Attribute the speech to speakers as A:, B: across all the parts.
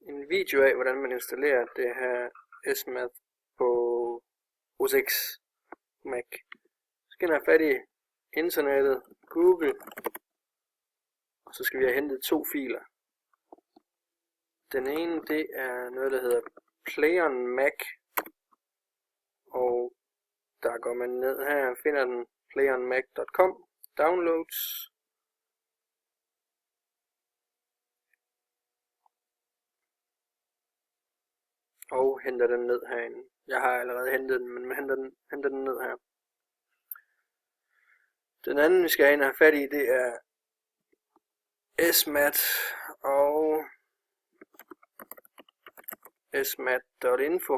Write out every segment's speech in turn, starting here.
A: en video af, hvordan man installerer det her SMath på OS X Mac. Så skal man have fat i internettet, Google, og så skal vi have hentet 2 filer. Den ene, det er noget, der hedder Play on Mac, og der går man ned her og finder den playonmac.com, downloads, og henter den ned herinde. Jeg har allerede hentet den, men man henter den ned her. Den anden, vi skal have fat i, det er SMath og smath.info.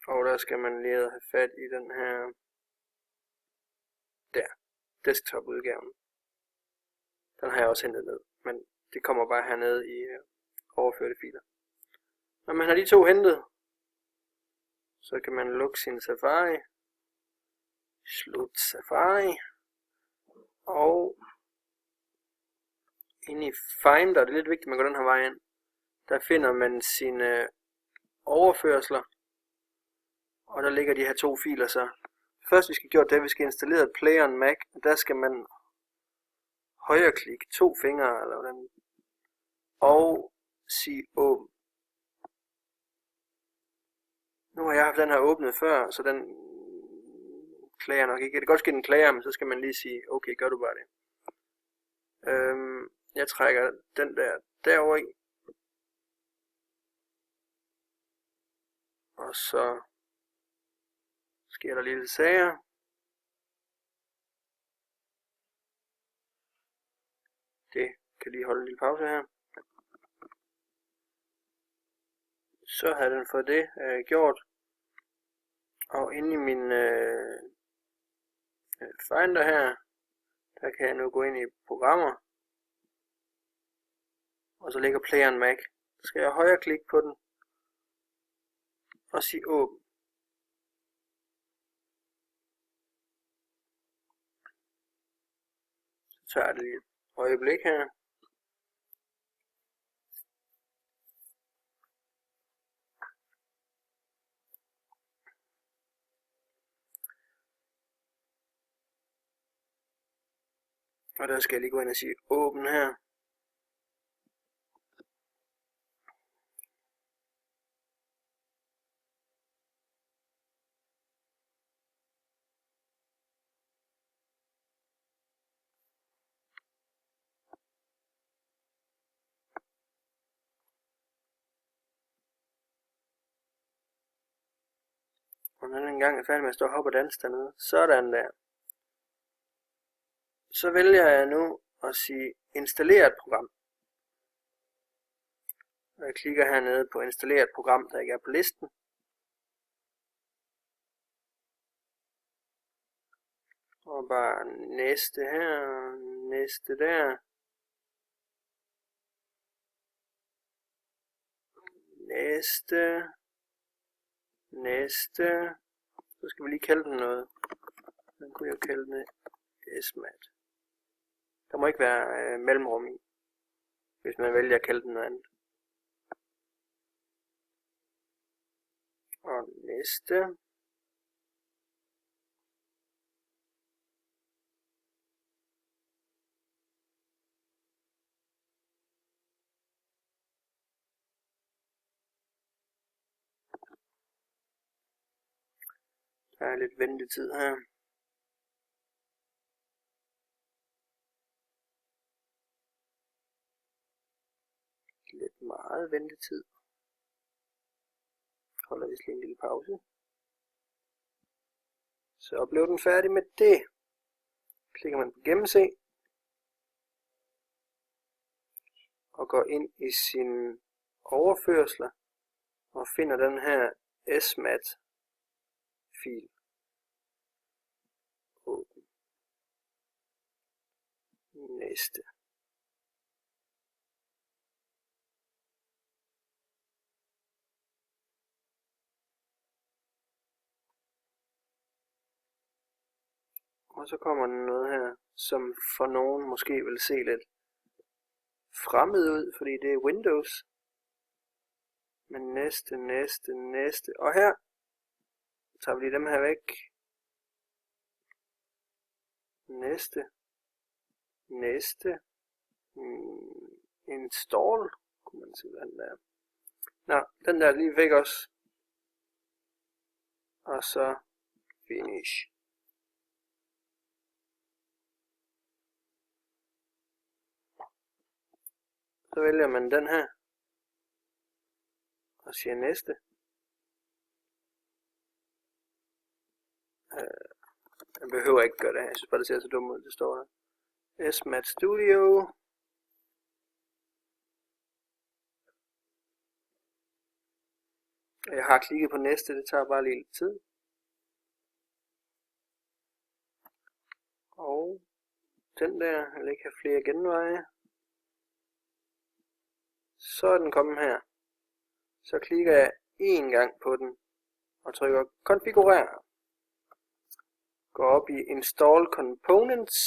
A: Og der skal man lige have fat i den her desktop udgaven. Den har jeg også hentet ned, men det kommer bare hernede i overførte filer. Når man har de 2 hentet, så kan man lukke sin Safari, slut Safari, og inde i Finder, det er lidt vigtigt, at man går den her vej ind, der finder man sine overførsler, og der ligger de her 2 filer så. Først vi skal gjort det, vi skal installere Play on Mac, og der skal man højreklik 2 fingre, eller hvordan, og sige åbn. Nu har jeg haft den her åbnet før, så den klager nok ikke. Det kan godt ske, den klager, men så skal man lige sige, okay, gør du bare det. Jeg trækker den derover i. Og så sker der lille sager. Det kan lige holde en lille pause her. Så har den fået det gjort. Og inde i min Finder her, der kan jeg nu gå ind i programmer. Og så ligger Play on Mac. Så skal jeg højre klikke på den. Og sige åbn. Så tager det lige et øjeblik her. Og der skal jeg lige gå ind og sige åbn her. Og når den engang er færdig med at stå og hoppe og danse dernede, sådan der. Så vælger jeg nu at sige installere et program. Og jeg klikker hernede på installere et program, der ikke er på listen. Og bare næste her, næste der. Næste. Så skal vi lige kalde den noget. Den kunne jeg kalde den SMath. Der må ikke være mellemrum i, hvis man vælger at kalde den noget andet. Og næste. Der er lidt ventetid her. Lidt meget ventetid. Holder vi lige en lille pause. Så blev den færdig med det. Klikker man på gennemse. Og går ind i sine overførsler. Og finder den her SMath fil. Åbn. Næste. Og så kommer der noget her, som for nogen måske vil se lidt fremmed ud, fordi det er Windows. Men næste. Og her tager vi lige dem her væk. Næste. Install, kunne man sige, hvad den der. Nå, den der lige væk også. Og så finish. Så vælger man den her. Og siger næste. Jeg behøver ikke gøre det her. Jeg synes bare, det ser så dumt ud, det står der. SMAT Studio. Jeg har klikket på næste, det tager bare lige lidt tid. Og den der, jeg vil ikke have flere genveje. Så er den kommet her. Så klikker jeg en gang på den og trykker konfigurer. Går op i install components.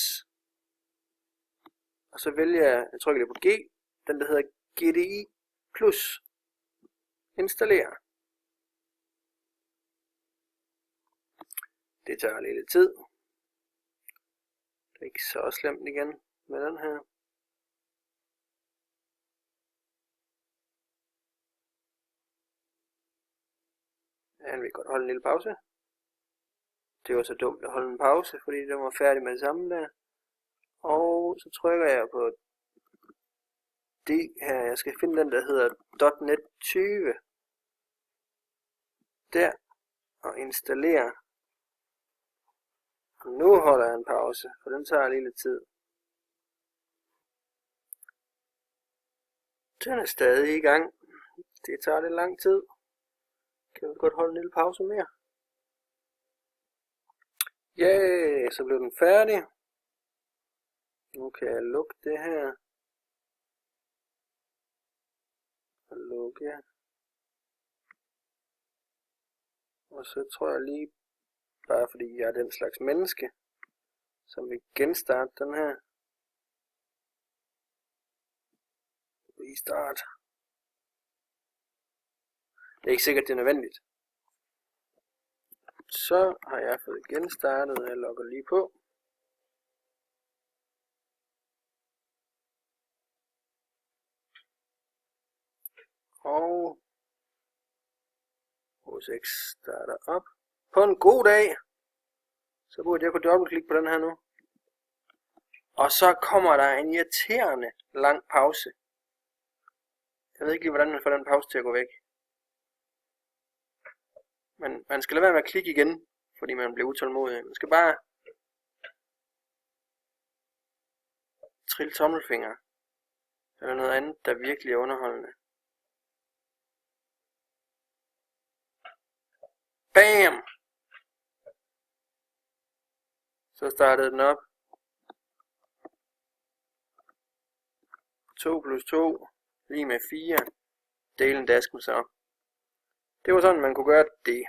A: Og så vælger jeg trykker det på G, den der hedder GDI plus. Installere. Det tager lige lidt tid. Det er ikke så slemt igen med den her. Ja, vi kan godt holde en lille pause. Det var så dumt at holde en pause, fordi den var færdig med det samme der. Og så trykker jeg på det her. Jeg skal finde den, der hedder .NET 20. Der. Og installere. Og nu holder jeg en pause, for den tager lige lidt tid. Den er stadig i gang. Det tager lidt lang tid. Kan vi godt holde en lille pause mere? Ja, så blev den færdig. Nu kan jeg lukke det her. Og lukke. Og så tror jeg lige, bare fordi jeg er den slags menneske, som vil genstarte den her. Restart. Det er ikke sikkert, det er nødvendigt. Så har jeg fået genstartet, jeg logger lige på. Og OS X starter op. På en god dag, så burde jeg kunne dobbeltklikke på den her nu. Og så kommer der en irriterende lang pause. Jeg ved ikke lige, hvordan man får den pause til at gå væk. Men man skal lade være med at klikke igen, fordi man bliver utålmodig. Man skal bare trille tommelfinger. Eller noget andet, der virkelig er underholdende. Bam! Så startede den op. 2 plus 2 lige med 4. Delen dask med så. Det var sådan, man kunne gøre det.